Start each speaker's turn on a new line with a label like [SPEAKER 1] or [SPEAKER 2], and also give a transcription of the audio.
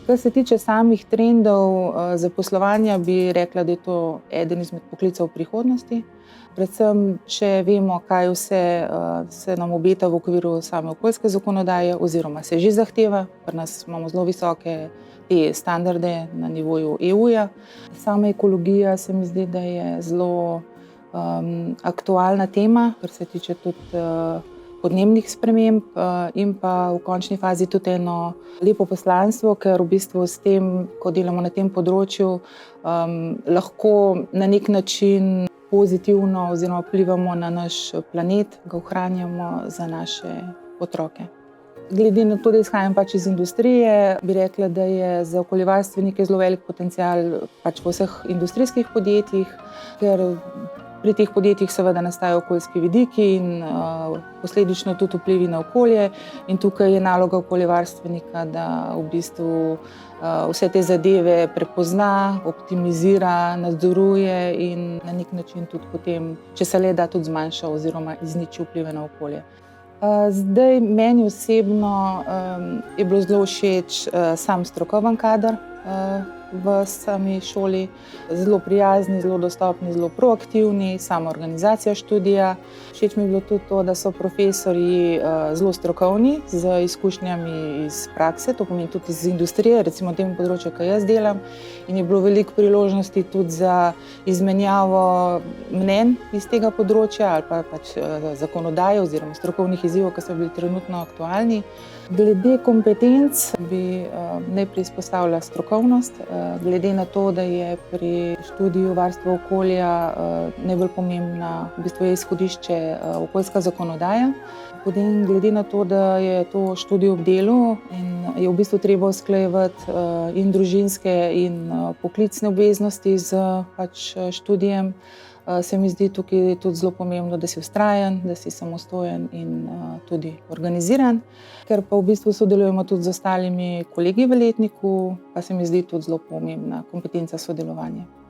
[SPEAKER 1] Kar se tiče samih trendov zaposlovanja, bi rekla, da je to eden izmed poklicev prihodnosti. Predvsem, če vemo, kaj vse se nam obeta v okviru same okoljske zakonodaje oziroma se že zahteva. Pri nas imamo zelo visoke te standarde na nivoju EU-ja. Sama ekologija se mi zdi, da je zelo aktualna tema, kar se tiče tudi podnebnih sprememb in pa v končni fazi tudi eno lepo poslanstvo, ker v bistvu s tem, ko delamo na tem področju, lahko na nek način pozitivno oziroma vplivamo na naš planet, ga ohranjamo za naše otroke. Glede na to, da izhajam iz industrije, bi rekla, da je za okoljevarstvenike zelo velik potencial v vseh industrijskih podjetjih, ker pri teh podjetjih seveda nastajajo okoljski vidiki in posledično tudi vplivi na okolje. In tukaj je naloga okoljevarstvenika, da v bistvu vse te zadeve prepozna, optimizira, nadzoruje in na nek način tudi potem, če se le da, tudi zmanjša oziroma izniči vplive na okolje. Zdaj, meni osebno je bilo zelo všeč sam strokoven kader v sami šoli. Zelo prijazni, zelo dostopni, zelo proaktivni, sama organizacija študija. Všeč mi je bilo tudi to, da so profesorji zelo strokovni, z izkušnjami iz prakse, to pomeni tudi iz industrije, recimo tem področju, ki jaz delam. In je bilo veliko priložnosti tudi za izmenjavo mnenj iz tega področja ali pa zakonodaje oziroma strokovnih izzivov, ki so bili trenutno aktualni. Glede kompetenc bi najprej izpostavila strokovnost. Glede na to, da je pri študiju varstva okolja najbolj pomembna v bistvu je izhodišče okoljska zakonodaja. Potem glede na to, da je to študij ob delu in je v bistvu treba usklajevati in družinske in poklicne obveznosti s študijem, se mi zdi tukaj tudi zelo pomembno, da si vztrajen, da si samostojen in tudi organiziran. Ker pa v bistvu sodelujemo tudi z ostalimi kolegi v letniku, pa se mi zdi tudi zelo pomembna kompetenca sodelovanja.